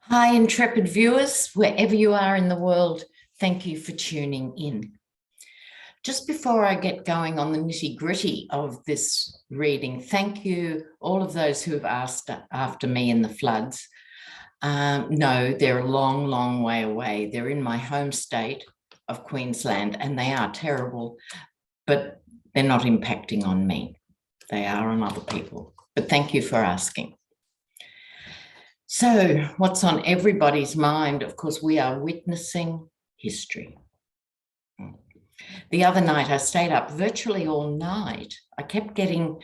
Hi, intrepid viewers, wherever you are in the world, thank you for tuning in. Just before I get going on the nitty-gritty of this reading, thank you, all of those who have asked after me in the floods. No, they're a long, long way away. They're in my home state of Queensland, and they are terrible, but they're not impacting on me. They are on other people. But thank you for asking. So what's on everybody's mind? Of course, we are witnessing history. The other night, I stayed up virtually all night. I kept getting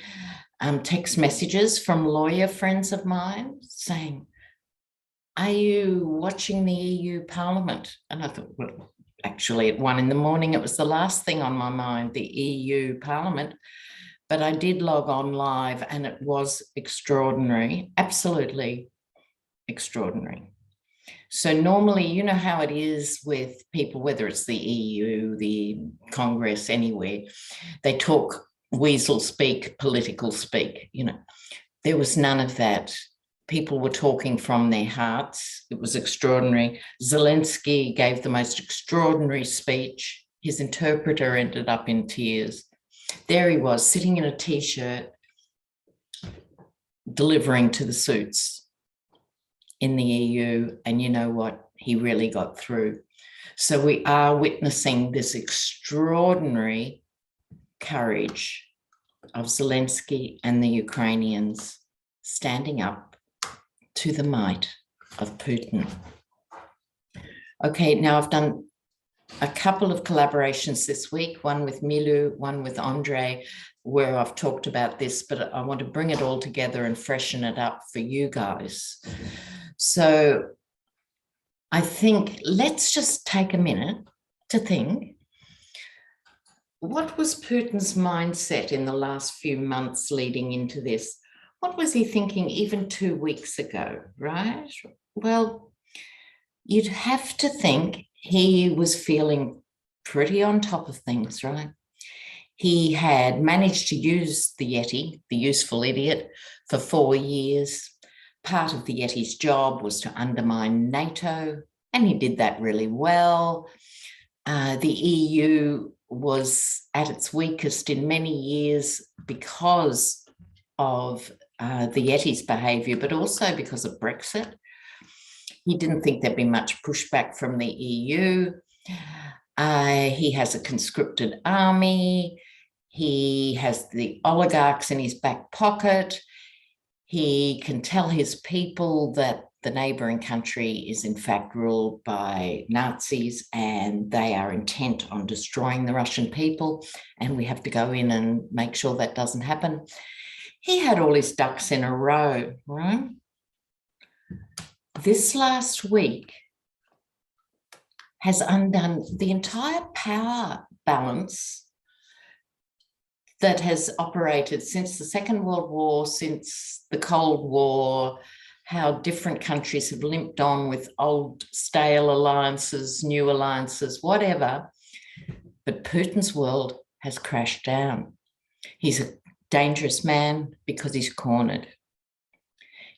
text messages from lawyer friends of mine saying, "Are you watching the EU Parliament?" And I thought, well, actually at 1 a.m, it was the last thing on my mind, the EU Parliament. But I did log on live and it was extraordinary, absolutely extraordinary. So normally, you know how it is with people, whether it's the EU, the Congress, anywhere, they talk weasel speak, political speak, you know. There was none of that. People were talking from their hearts. It was extraordinary. Zelenskyy gave the most extraordinary speech. His interpreter ended up in tears. There he was, sitting in a T-shirt, delivering to the suits in the EU, and you know what? He really got through. So we are witnessing this extraordinary courage of Zelenskyy and the Ukrainians standing up to the might of Putin. Okay, now I've done a couple of collaborations this week, one with Milu, one with Andre, where I've talked about this, but I want to bring it all together and freshen it up for you guys. So I think let's just take a minute to think, what was Putin's mindset in the last few months leading into this? What was he thinking even 2 weeks ago, right? Well, you'd have to think he was feeling pretty on top of things, right? He had managed to use the Yeti, the useful idiot, for 4 years. Part of the Yeti's job was to undermine NATO, and he did that really well. The EU was at its weakest in many years because of the Yeti's behaviour, but also because of Brexit. He didn't think there'd be much pushback from the EU. He has a conscripted army. He has the oligarchs in his back pocket. He can tell his people that the neighbouring country is in fact ruled by Nazis and they are intent on destroying the Russian people, and we have to go in and make sure that doesn't happen. He had all his ducks in a row, right? This last week has undone the entire power balance that has operated since the Second World War, since the Cold War, how different countries have limped on with old stale alliances, new alliances, whatever. But Putin's world has crashed down. He's a dangerous man because he's cornered.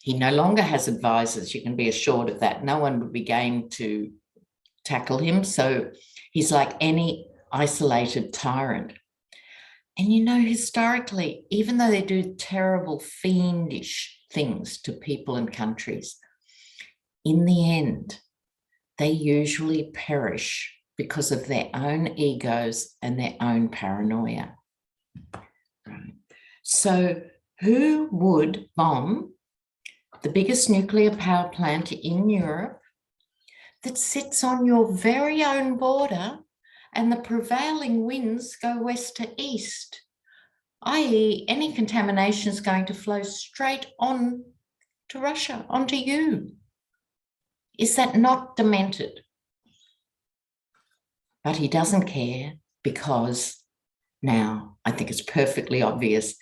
He no longer has advisors, you can be assured of that. No one would be game to tackle him. So he's like any isolated tyrant. And you know, historically, even though they do terrible, fiendish things to people and countries, in the end, they usually perish because of their own egos and their own paranoia. Right. So who would bomb the biggest nuclear power plant in Europe that sits on your very own border, and the prevailing winds go west to east, i.e. any contamination is going to flow straight on to Russia, onto you? Is that not demented? But he doesn't care, because now I think it's perfectly obvious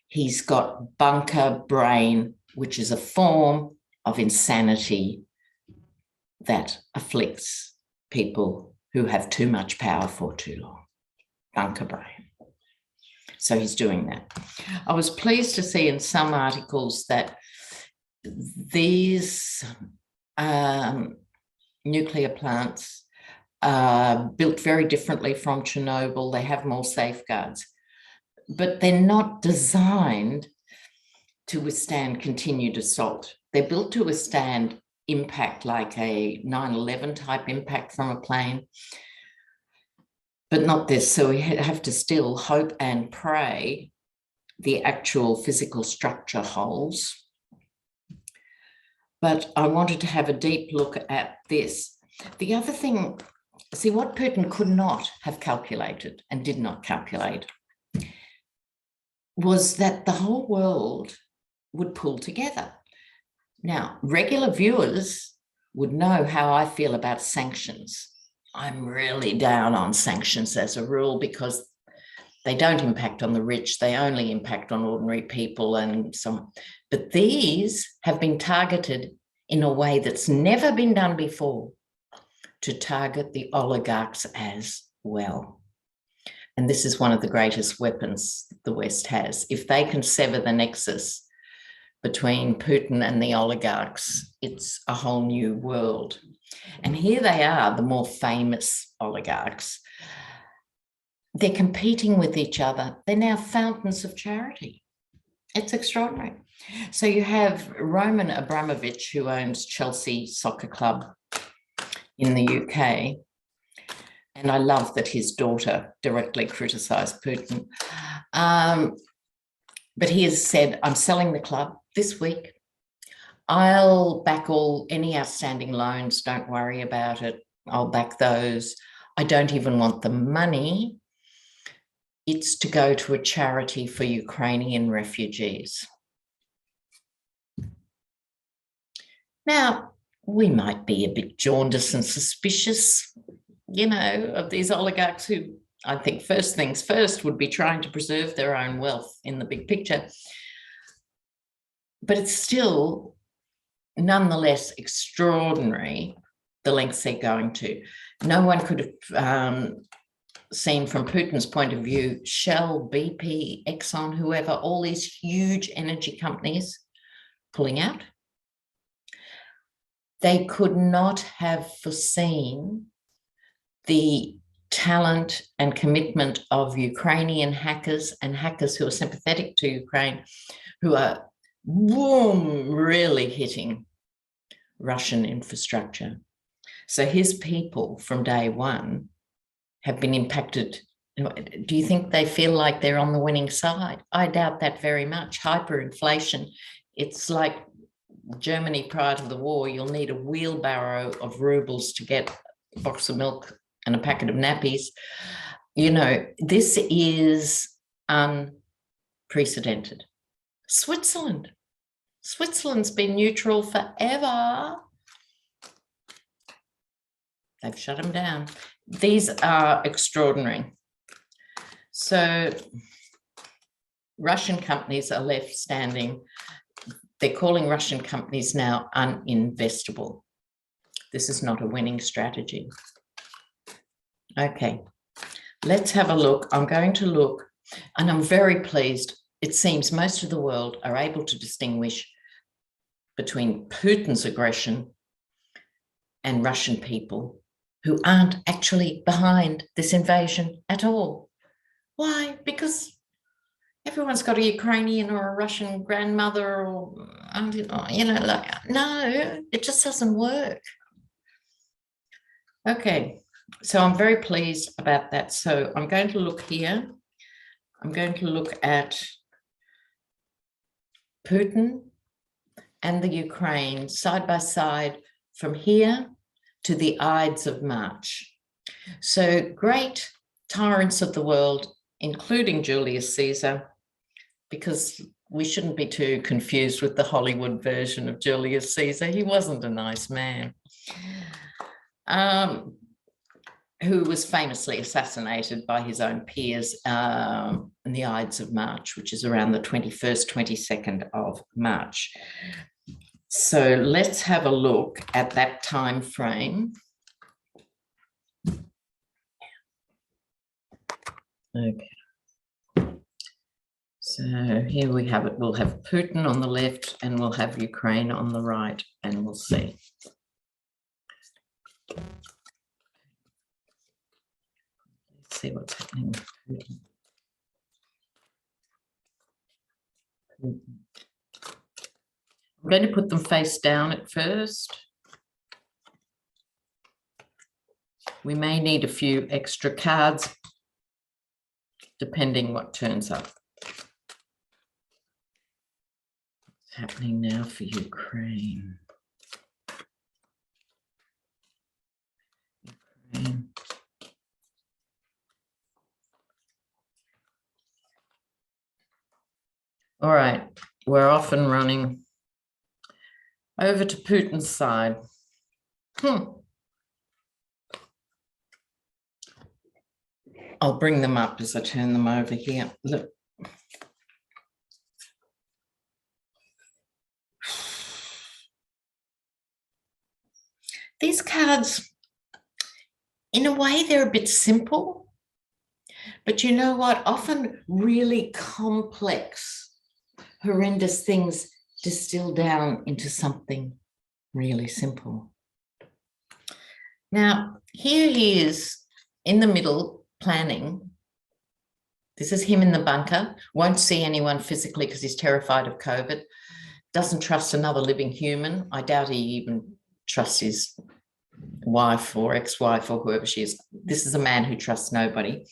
he's got bunker brain, which is a form of insanity that afflicts people who have too much power for too long. Bunker brain. So he's doing that. I was pleased to see in some articles that these nuclear plants, built very differently from Chernobyl. They have more safeguards, but they're not designed to withstand continued assault. They're built to withstand impact like a 9/11 type impact from a plane, but not this. So we have to still hope and pray the actual physical structure holds. But I wanted to have a deep look at this. The other thing, see, what Putin could not have calculated and did not calculate was that the whole world would pull together. Now, regular viewers would know how I feel about sanctions. I'm really down on sanctions as a rule because they don't impact on the rich. They only impact on ordinary people and so on. But these have been targeted in a way that's never been done before, to target the oligarchs as well. And this is one of the greatest weapons the West has. If they can sever the nexus between Putin and the oligarchs, it's a whole new world. And here they are, the more famous oligarchs. They're competing with each other. They're now fountains of charity. It's extraordinary. So you have Roman Abramovich, who owns Chelsea Soccer Club in the UK. And I love that his daughter directly criticised Putin. But he has said, I'm selling the club this week. I'll back any outstanding loans. Don't worry about it. I'll back those. I don't even want the money. It's to go to a charity for Ukrainian refugees. Now, we might be a bit jaundiced and suspicious, you know, of these oligarchs who, I think first things first, would be trying to preserve their own wealth in the big picture. But it's still nonetheless extraordinary, the lengths they're going to. No one could have seen from Putin's point of view, Shell, BP, Exxon, whoever, all these huge energy companies pulling out. They could not have foreseen the talent and commitment of Ukrainian hackers and hackers who are sympathetic to Ukraine, who are really hitting Russian infrastructure. So his people from day one have been impacted. Do you think they feel like they're on the winning side? I doubt that very much. Hyperinflation. It's like Germany prior to the war. You'll need a wheelbarrow of rubles to get a box of milk and a packet of nappies. You know, this is unprecedented. Switzerland's been neutral forever. They've shut them down. These are extraordinary. So Russian companies are left standing. They're calling Russian companies now uninvestable. This is not a winning strategy. Okay, let's have a look. I'm going to look, and I'm very pleased. It seems most of the world are able to distinguish between Putin's aggression and Russian people who aren't actually behind this invasion at all. Why? Because everyone's got a Ukrainian or a Russian grandmother or, you know, like, no, it just doesn't work. Okay, so I'm very pleased about that. So I'm going to look here. I'm going to look at Putin and the Ukraine side by side from here to the Ides of March. So great tyrants of the world, including Julius Caesar, because we shouldn't be too confused with the Hollywood version of Julius Caesar. He wasn't a nice man, who was famously assassinated by his own peers in the Ides of March, which is around the 21st, 22nd of March. So let's have a look at that time frame. Okay. So here we have it. We'll have Putin on the left and we'll have Ukraine on the right, and we'll see. Let's see what's happening. I'm going to put them face down at first. We may need a few extra cards, depending what turns up. What's happening now for Ukraine? Ukraine. All right, we're off and running. Over to Putin's side. I'll bring them up as I turn them over here. Look. These cards, in a way, they're a bit simple, but you know what? Often really complex, horrendous things distill down into something really simple. Now, here he is in the middle planning. This is him in the bunker, won't see anyone physically because he's terrified of COVID, doesn't trust another living human. I doubt he even trusts his wife or ex-wife or whoever she is. This is a man who trusts nobody.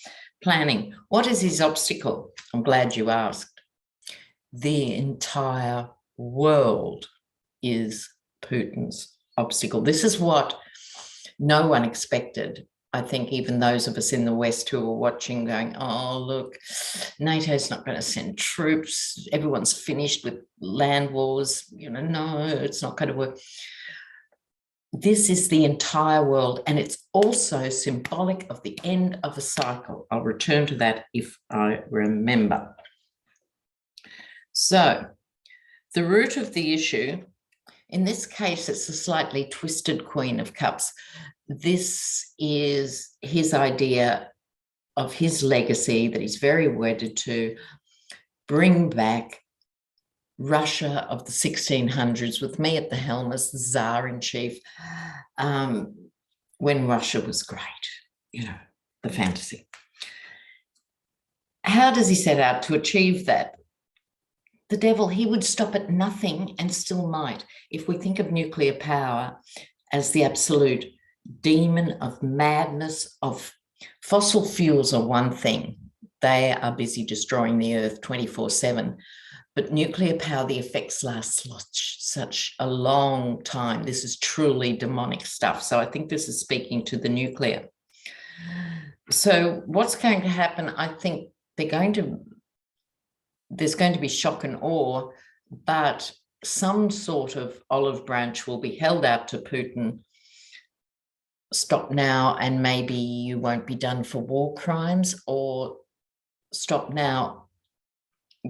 Planning. What is his obstacle? I'm glad you asked. The entire world is Putin's obstacle. This is what no one expected. I think even those of us in the West who were watching going, oh, look, NATO's not going to send troops. Everyone's finished with land wars. You know, no, it's not going to work. This is the entire world, and it's also symbolic of the end of a cycle. I'll return to that if I remember. So, the root of the issue, in this case, it's a slightly twisted Queen of Cups. This is his idea of his legacy that he's very wedded to, bring back Russia of the 1600s with me at the helm as the Tsar-in-chief, when Russia was great, you know, the fantasy. How does he set out to achieve that? The devil, he would stop at nothing and still might. If we think of nuclear power as the absolute demon of madness, of fossil fuels are one thing. They are busy destroying the earth 24/7. But nuclear power, the effects last such a long time. This is truly demonic stuff. So I think this is speaking to the nuclear. So what's going to happen? I think there's going to be shock and awe, but some sort of olive branch will be held out to Putin. Stop now and maybe you won't be done for war crimes, or stop now,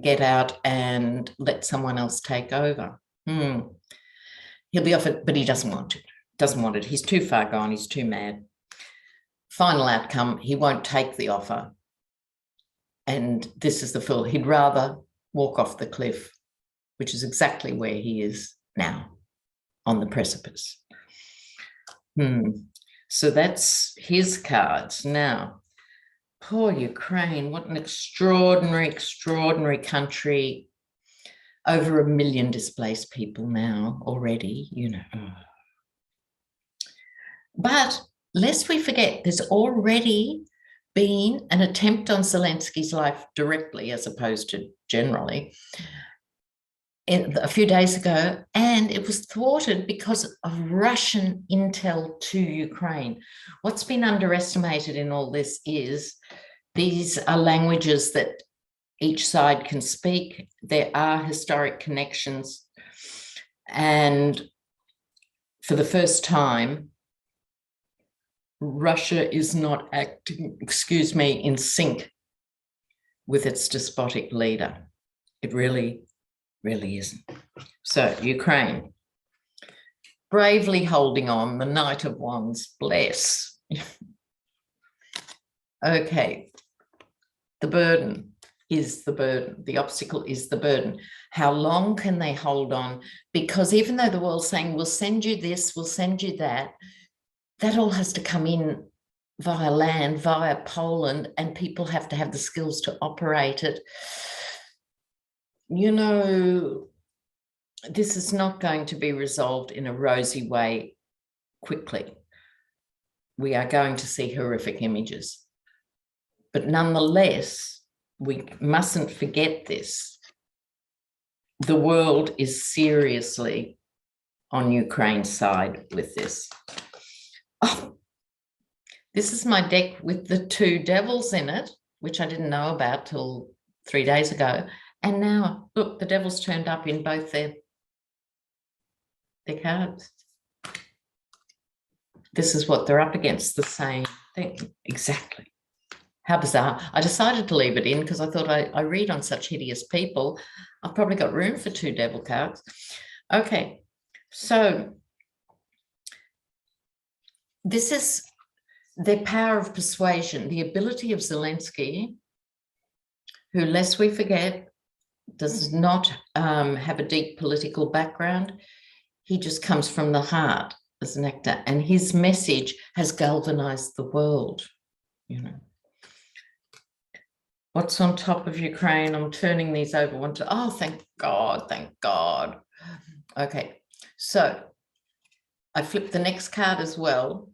get out and let someone else take over. He'll be offered, but he doesn't want it. He's too far gone. He's too mad. Final outcome, he won't take the offer. And this is the fool. He'd rather walk off the cliff, which is exactly where he is now, on the precipice. So that's his cards. Now, poor Ukraine, what an extraordinary, extraordinary country. Over 1 million displaced people now already, you know. But lest we forget, there's already been an attempt on Zelensky's life directly, as opposed to generally, a few days ago, and it was thwarted because of Russian intel to Ukraine. What's been underestimated in all this is these are languages that each side can speak. There are historic connections, and for the first time, Russia is not acting, in sync with its despotic leader. It really isn't. So Ukraine, bravely holding on, the Knight of Wands, bless. Okay, the burden is the burden. The obstacle is the burden. How long can they hold on? Because even though the world's saying, we'll send you this, we'll send you that, that all has to come in via land, via Poland, and people have to have the skills to operate it. You know, this is not going to be resolved in a rosy way quickly. We are going to see horrific images. But nonetheless, we mustn't forget this. The world is seriously on Ukraine's side with this. Oh, this is my deck with the 2 devils in it, which I didn't know about till 3 days ago. And now, look, the devil's turned up in both their cards. This is what they're up against, the same thing. Exactly. How bizarre. I decided to leave it in because I thought I read on such hideous people. I've probably got room for 2 devil cards. Okay, so this is the power of persuasion, the ability of Zelenskyy, who, lest we forget, does not have a deep political background. He just comes from the heart as an actor, and his message has galvanized the world, you know. What's on top of Ukraine? I'm turning these over one to, oh, thank God, thank God. Okay, so I flipped the next card as well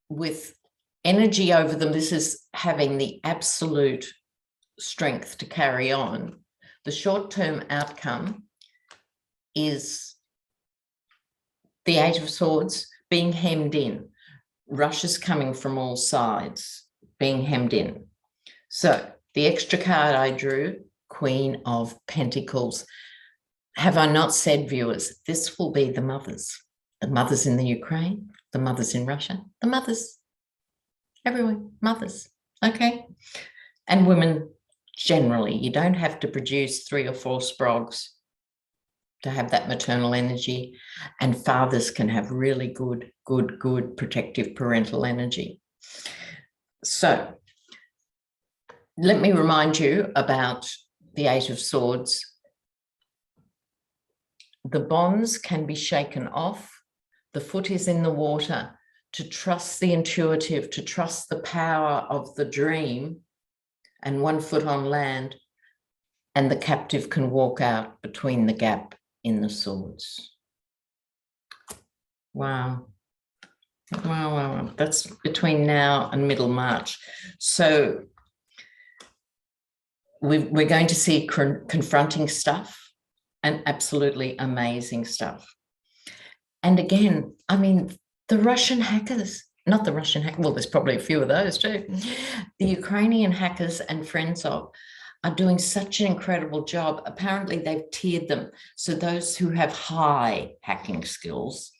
with energy over them. This is having the absolute strength to carry on. The short-term outcome is the 8 of Swords being hemmed in. Russia's coming from all sides, being hemmed in. So the extra card I drew, Queen of Pentacles. Have I not said, viewers, this will be the mothers in the Ukraine, the mothers in Russia, the mothers, everyone, mothers, okay? And women generally. You don't have to produce 3 or 4 sprogs to have that maternal energy, and fathers can have really good protective parental energy. So let me remind you about the 8 of Swords. The bonds can be shaken off. The foot is in the water. To trust the intuitive, to trust the power of the dream, and 1 foot on land, and the captive can walk out between the gap in the swords. Wow. Wow. That's between now and middle March. So we're going to see confronting stuff and absolutely amazing stuff. And again, I mean, the Russian hackers, not the Russian hackers, well, there's probably a few of those too. The Ukrainian hackers and friends of are doing such an incredible job. Apparently they've tiered them. So those who have high hacking skills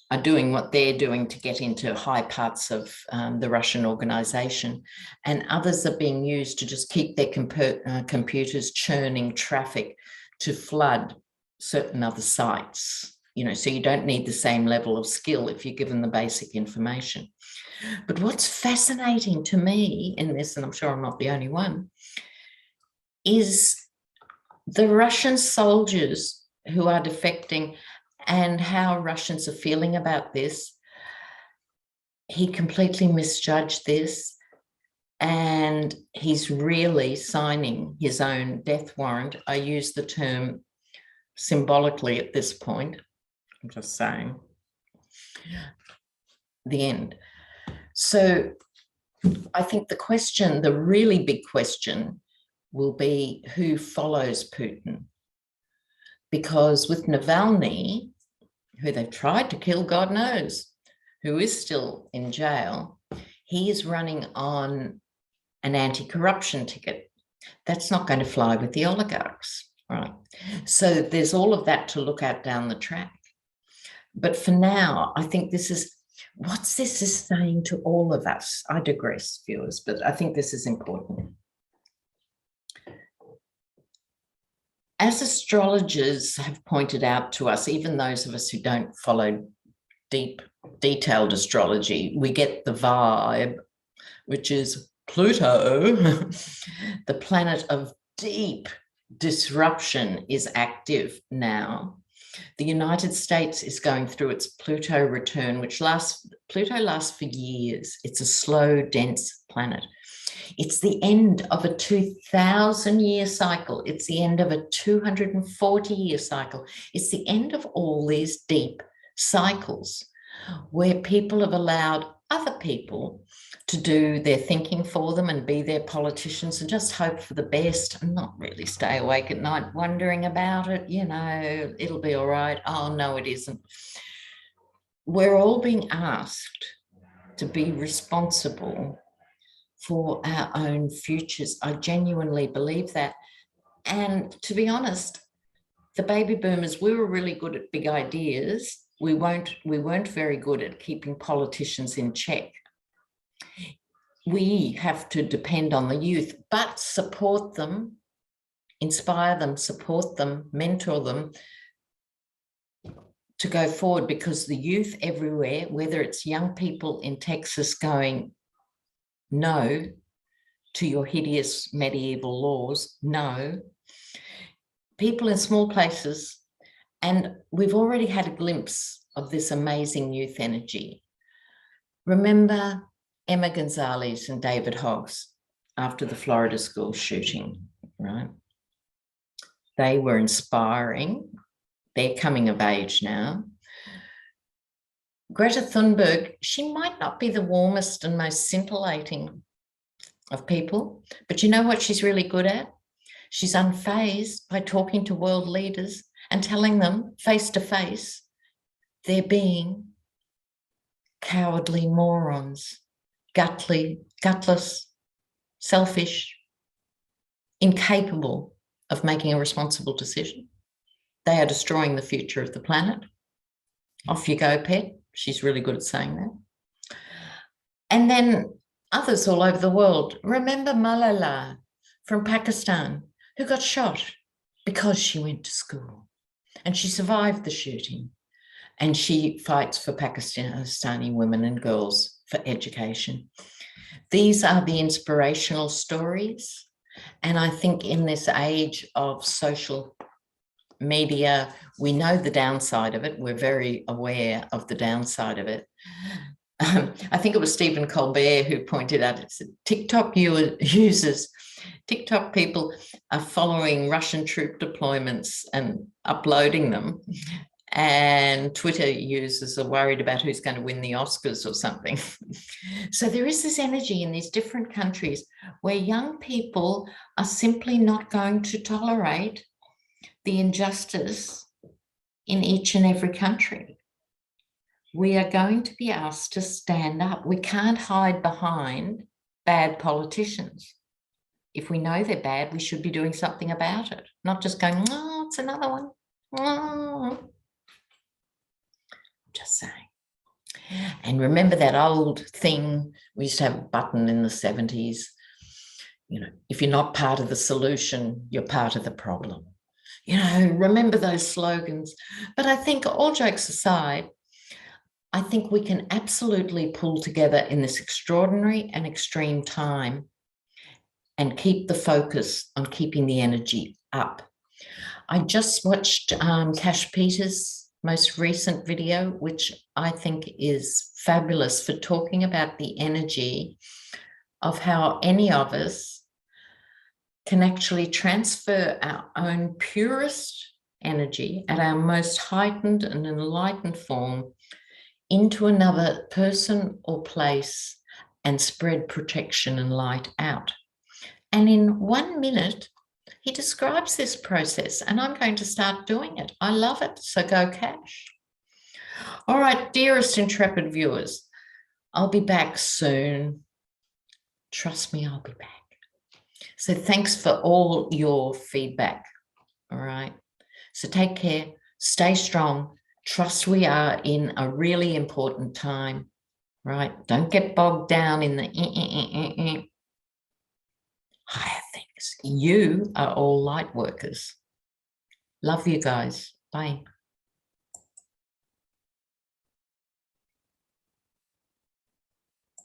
are doing what they're doing to get into high parts of the Russian organization, and others are being used to just keep their computers churning traffic to flood certain other sites, you know, so you don't need the same level of skill if you're given the basic information. But what's fascinating to me in this, and I'm sure I'm not the only one, is the Russian soldiers who are defecting and how Russians are feeling about this. He completely misjudged this, and he's really signing his own death warrant. I use the term symbolically at this point. I'm just saying. The end. So I think the question, the really big question, will be who follows Putin. Because with Navalny, who they've tried to kill, God knows, who is still in jail, he is running on an anti-corruption ticket. That's not going to fly with the oligarchs, right? So there's all of that to look at down the track. But for now, I think this is, what's this is saying to all of us? I digress, viewers, but I think this is important. As astrologers have pointed out to us, even those of us who don't follow deep, detailed astrology, we get the vibe, which is Pluto, the planet of deep disruption, is active now. The United States is going through its Pluto return, Pluto lasts for years. It's a slow, dense planet. It's the end of a 2,000-year cycle. It's the end of a 240-year cycle. It's the end of all these deep cycles where people have allowed other people to do their thinking for them and be their politicians and just hope for the best and not really stay awake at night wondering about it. You know, it'll be all right. Oh, no, it isn't. We're all being asked to be responsible for our own futures. I genuinely believe that. And to be honest, the baby boomers, we were really good at big ideas. We weren't very good at keeping politicians in check. We have to depend on the youth, but support them, inspire them, support them, mentor them to go forward, because the youth everywhere, whether it's young people in Texas going, no to your hideous medieval laws, no, people in small places, and we've already had a glimpse of this amazing youth energy. Remember Emma Gonzalez and David Hoggs after the Florida school shooting, right? They were inspiring. They're coming of age now. Greta Thunberg, she might not be the warmest and most scintillating of people, but you know what she's really good at? She's unfazed by talking to world leaders and telling them face to face they're being cowardly morons, gutless, selfish, incapable of making a responsible decision. They are destroying the future of the planet. Off you go, pet. She's really good at saying that. And then others all over the world. Remember Malala from Pakistan, who got shot because she went to school and she survived the shooting, and she fights for Pakistani women and girls for education. These are the inspirational stories. And I think in this age of social media, we know the downside of it. We're very aware of the downside of it. I think it was Stephen Colbert who pointed out, it said, TikTok people are following Russian troop deployments and uploading them, and Twitter users are worried about who's going to win the Oscars or something. So there is this energy in these different countries where young people are simply not going to tolerate the injustice in each and every country. We are going to be asked to stand up. We can't hide behind bad politicians. If we know they're bad, we should be doing something about it, not just going, oh, it's another one. Oh. Just saying. And remember that old thing, we used to have a button in the 70s, you know, if you're not part of the solution, you're part of the problem. You know, remember those slogans. But I think, all jokes aside, I think we can absolutely pull together in this extraordinary and extreme time and keep the focus on keeping the energy up. I just watched Cash Peters' most recent video, which I think is fabulous for talking about the energy of how any of us can actually transfer our own purest energy at our most heightened and enlightened form into another person or place and spread protection and light out. And in 1 minute, he describes this process, and I'm going to start doing it. I love it. So go Cash. All right, dearest intrepid viewers, I'll be back soon. Trust me, I'll be back. So thanks for all your feedback. All right. So take care, stay strong. Trust we are in a really important time, right? Don't get bogged down in the higher things. You are all light workers. Love you guys. Bye.